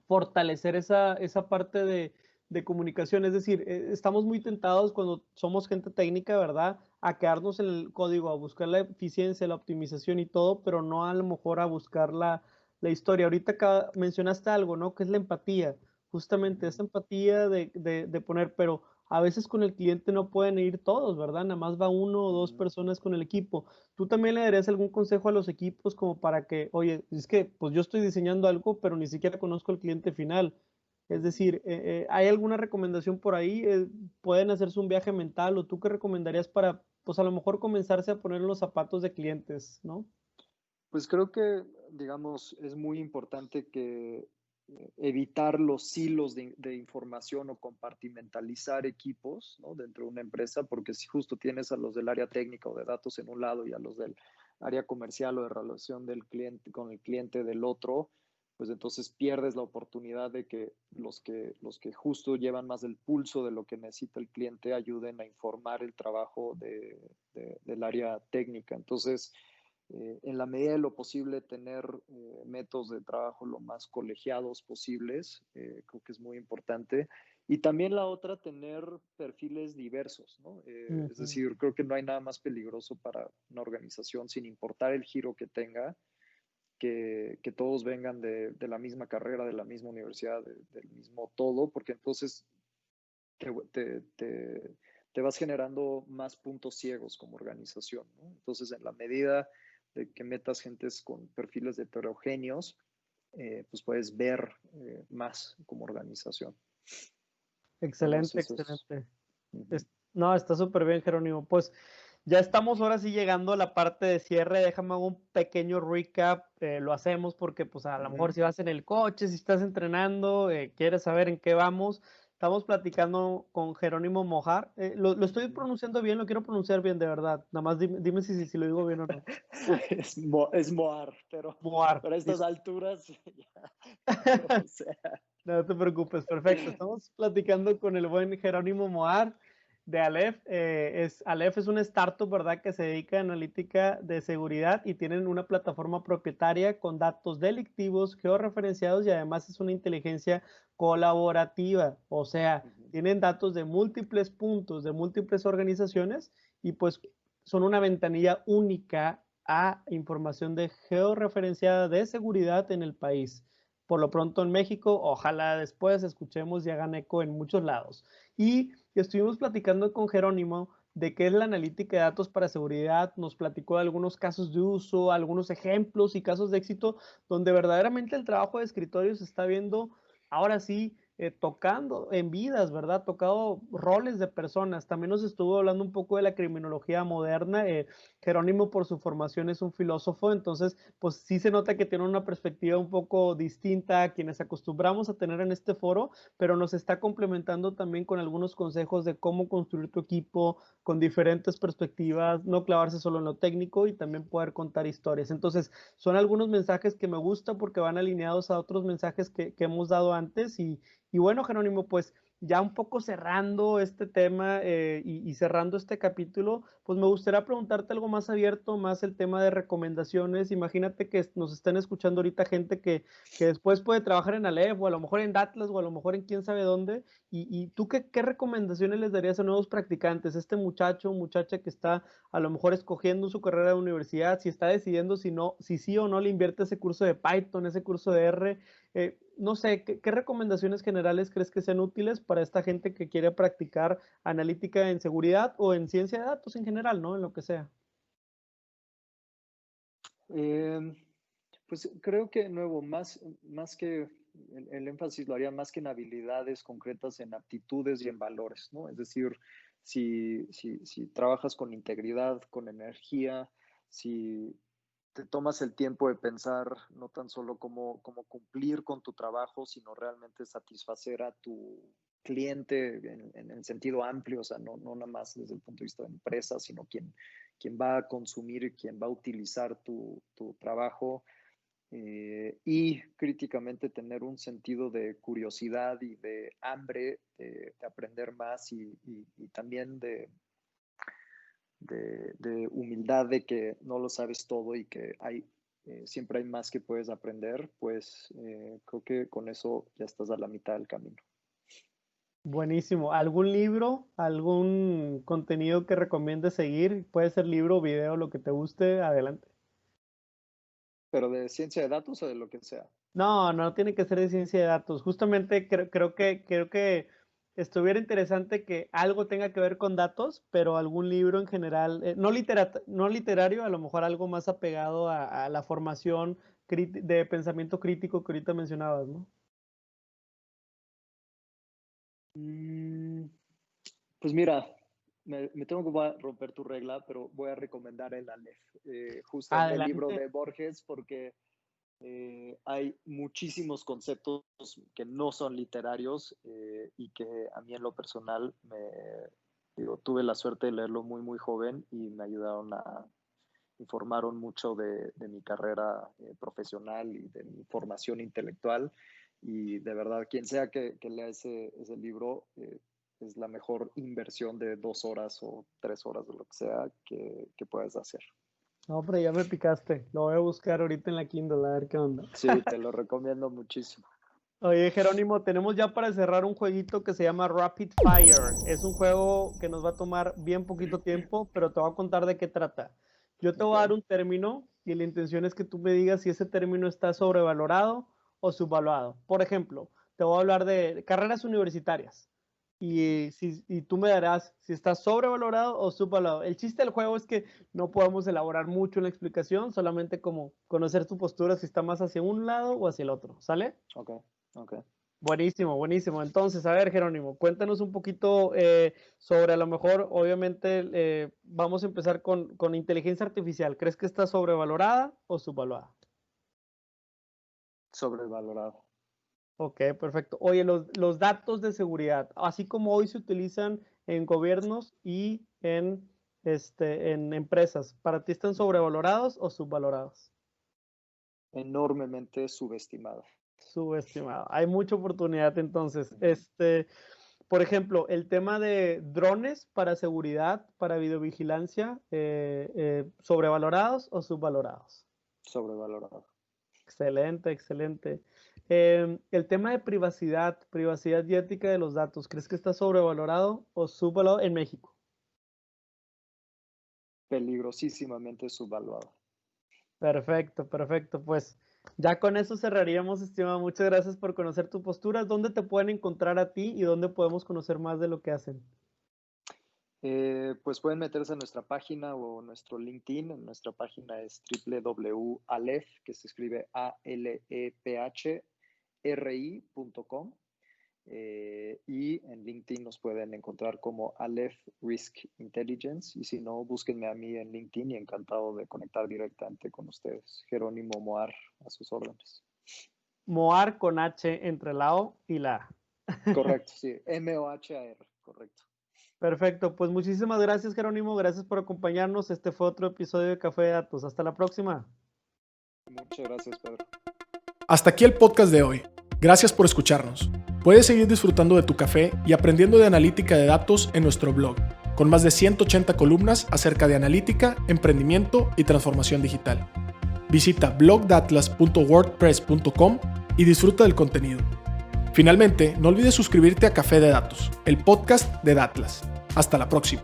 [SPEAKER 1] fortalecer esa parte de comunicación? Es decir, estamos muy tentados cuando somos gente técnica, ¿verdad? A quedarnos en el código, a buscar la eficiencia, la optimización y todo, pero no a lo mejor a buscar la historia. Ahorita acá mencionaste algo, ¿no? Que es la empatía. Justamente esa empatía de poner, pero a veces con el cliente no pueden ir todos, ¿verdad? Nada más va uno o dos personas con el equipo. ¿Tú también le darías algún consejo a los equipos como para que, oye, es que pues yo estoy diseñando algo, pero ni siquiera conozco al cliente final? Es decir, ¿hay alguna recomendación por ahí? ¿Pueden hacerse un viaje mental o tú qué recomendarías para, pues a lo mejor comenzarse a poner en los zapatos de clientes, ¿no?
[SPEAKER 2] Pues creo que, digamos, es muy importante que evitar los silos de información o compartimentalizar equipos, ¿no? Dentro de una empresa, porque si justo tienes a los del área técnica o de datos en un lado y a los del área comercial o de relación del cliente con el cliente del otro, pues entonces pierdes la oportunidad de que los que justo llevan más el pulso de lo que necesita el cliente ayuden a informar el trabajo del área técnica. Entonces, en la medida de lo posible, tener métodos de trabajo lo más colegiados posibles, creo que es muy importante. Y también la otra, tener perfiles diversos, ¿no? Es
[SPEAKER 1] Ujú.
[SPEAKER 2] decir, creo que no hay nada más peligroso para una organización, sin importar el giro que tenga, que todos vengan de la misma carrera, de la misma universidad, del mismo todo, porque entonces te, te, te, te vas generando más puntos ciegos como organización, ¿no? Entonces, en la medida de que metas gentes con perfiles heterogéneos, pues puedes ver más como organización. Al menos
[SPEAKER 1] Excelente,
[SPEAKER 2] eso es.
[SPEAKER 1] excelente.
[SPEAKER 2] Uh-huh.
[SPEAKER 1] No, está súper bien, Jerónimo. Pues ya estamos ahora sí llegando a la parte de cierre. Déjame hago un pequeño recap. Lo hacemos porque pues a lo mejor
[SPEAKER 2] Uh-huh.
[SPEAKER 1] si vas en el coche, si estás entrenando, quieres saber en qué vamos. Estamos platicando con Jerónimo Mojar. Lo estoy
[SPEAKER 2] Uh-huh.
[SPEAKER 1] pronunciando bien, lo quiero pronunciar bien, de verdad. Nada más dime si lo digo bien o no.
[SPEAKER 2] Es Moar,
[SPEAKER 1] Mojar.
[SPEAKER 2] pero a estas
[SPEAKER 1] Listo.
[SPEAKER 2] alturas, ya, o sea.
[SPEAKER 1] No te preocupes, perfecto. Estamos platicando con el buen Jerónimo Moar de Aleph. Aleph es una startup, ¿verdad?, que se dedica a analítica de seguridad y tienen una plataforma propietaria con datos delictivos, georreferenciados y además es una inteligencia colaborativa. O sea,
[SPEAKER 2] Uh-huh.
[SPEAKER 1] tienen datos de múltiples puntos, de múltiples organizaciones y pues son una ventanilla única a información de georreferenciada de seguridad en el país. Por lo pronto en México, ojalá después escuchemos y hagan eco en muchos lados. Y estuvimos platicando con Jerónimo de qué es la analítica de datos para seguridad, nos platicó de algunos casos de uso, algunos ejemplos y casos de éxito donde verdaderamente el trabajo de escritorio se está viendo ahora sí tocando en vidas, ¿verdad? Tocado roles de personas. También nos estuvo hablando un poco de la criminología moderna. Jerónimo, por su formación, es un filósofo, entonces, pues sí se nota que tiene una perspectiva un poco distinta a quienes acostumbramos a tener en este foro, pero nos está complementando también con algunos consejos de cómo construir tu equipo con diferentes perspectivas, no clavarse solo en lo técnico y también poder contar historias. Entonces, son algunos mensajes que me gustan porque van alineados a otros mensajes que hemos dado antes y bueno, Jerónimo, pues ya un poco cerrando este tema y cerrando este capítulo, pues me gustaría preguntarte algo más abierto, más el tema de recomendaciones. Imagínate que nos estén escuchando ahorita gente que después puede trabajar en Aleph o a lo mejor en Atlas o a lo mejor en quién sabe dónde. Y tú qué recomendaciones les darías a nuevos practicantes? Este muchacho, muchacha que está a lo mejor escogiendo su carrera de universidad, si está decidiendo si no, si sí o no le invierte ese curso de Python, ese curso de R. No sé, ¿qué recomendaciones generales crees que sean útiles para esta gente que quiere practicar analítica en seguridad o en ciencia de datos en general, ¿no? En lo que sea.
[SPEAKER 2] Eh, pues creo que, de nuevo, más que el énfasis lo haría más que en habilidades concretas, en aptitudes y en valores, ¿no? Es decir, si trabajas con integridad, con energía, si te tomas el tiempo de pensar no tan solo cómo cumplir con tu trabajo, sino realmente satisfacer a tu cliente en el sentido amplio, o sea, no nada más desde el punto de vista de empresa, sino quien va a consumir y quien va a utilizar tu trabajo, y críticamente tener un sentido de curiosidad y de hambre de aprender más y también de humildad de que no lo sabes todo y que siempre hay más que puedes aprender, pues creo que con eso ya estás a la mitad del camino.
[SPEAKER 1] Buenísimo. ¿Algún libro, algún contenido que recomiendes seguir? Puede ser libro, video, lo que te guste, adelante.
[SPEAKER 2] Pero de ciencia de datos o de lo que sea.
[SPEAKER 1] No, no tiene que ser de ciencia de datos. Justamente creo que estuviera interesante que algo tenga que ver con datos, pero algún libro en general, no literario, a lo mejor algo más apegado a la formación de pensamiento crítico que ahorita mencionabas, ¿no?
[SPEAKER 2] Mm, Pues mira, me tengo que romper tu regla, pero voy a recomendar el Aleph, justamente el libro
[SPEAKER 1] Adelante.
[SPEAKER 2] de Borges, porque hay muchísimos conceptos que no son literarios, y que a mí en lo personal tuve la suerte de leerlo muy, muy joven y me ayudaron informaron mucho de mi carrera profesional y de mi formación intelectual. Y de verdad, quien sea que lea ese libro, es la mejor inversión de 2 horas o 3 horas, de lo que sea, que puedas hacer.
[SPEAKER 1] No, pero ya me picaste. Lo voy a buscar ahorita en la Kindle a ver qué onda.
[SPEAKER 2] Sí, te lo recomiendo muchísimo.
[SPEAKER 1] Oye, Jerónimo, tenemos ya para cerrar un jueguito que se llama Rapid Fire. Es un juego que nos va a tomar bien poquito tiempo, pero te voy a contar de qué trata. Yo te voy a dar
[SPEAKER 2] Ok.
[SPEAKER 1] un término y la intención es que tú me digas si ese término está sobrevalorado o subvaluado. Por ejemplo, te voy a hablar de carreras universitarias y tú me darás si está sobrevalorado o subvalorado. El chiste del juego es que no podemos elaborar mucho en la explicación, solamente como conocer tu postura si está más hacia un lado o hacia el otro. ¿Sale?
[SPEAKER 2] Ok, ok.
[SPEAKER 1] Buenísimo, buenísimo. Entonces, a ver, Jerónimo, cuéntanos un poquito sobre a lo mejor, obviamente, vamos a empezar con inteligencia artificial. ¿Crees que está sobrevalorada o subvaluada?
[SPEAKER 2] Sobrevalorado.
[SPEAKER 1] Ok, perfecto. Oye, los datos de seguridad, así como hoy se utilizan en gobiernos y en empresas, ¿para ti están sobrevalorados o subvalorados?
[SPEAKER 2] Enormemente subestimado.
[SPEAKER 1] Subestimado. Hay mucha oportunidad entonces.
[SPEAKER 2] Ujú.
[SPEAKER 1] Por ejemplo, el tema de drones para seguridad, para videovigilancia, ¿sobrevalorados o subvalorados?
[SPEAKER 2] Sobrevalorado.
[SPEAKER 1] Excelente, excelente. El tema de privacidad, privacidad y ética de los datos, ¿crees que está sobrevalorado o subvalorado en México?
[SPEAKER 2] Peligrosísimamente subvaluado.
[SPEAKER 1] Perfecto, perfecto. Pues ya con eso cerraríamos, estimado. Muchas gracias por conocer tu postura. ¿Dónde te pueden encontrar a ti y dónde podemos conocer más de lo que hacen?
[SPEAKER 2] Pues pueden meterse a nuestra página o nuestro LinkedIn. Nuestra página es www.aleph, que se escribe ALEPHRI.com. Y en LinkedIn nos pueden encontrar como Aleph Risk Intelligence. Y si no, búsquenme a mí en LinkedIn y encantado de conectar directamente con ustedes. Jerónimo Moar, a sus órdenes.
[SPEAKER 1] Moar con H entre la O y la A.
[SPEAKER 2] Correcto, sí. M-O-H-A-R, correcto.
[SPEAKER 1] Perfecto, pues muchísimas gracias, Jerónimo. Gracias por acompañarnos. Este fue otro episodio de Café de Datos. Hasta la próxima.
[SPEAKER 2] Muchas gracias, Pedro.
[SPEAKER 3] Hasta aquí el podcast de hoy. Gracias por escucharnos. Puedes seguir disfrutando de tu café y aprendiendo de analítica de datos en nuestro blog, con más de 180 columnas acerca de analítica, emprendimiento y transformación digital. Visita blogdatlas.wordpress.com y disfruta del contenido. Finalmente, no olvides suscribirte a Café de Datos, el podcast de Datlas. Hasta la próxima.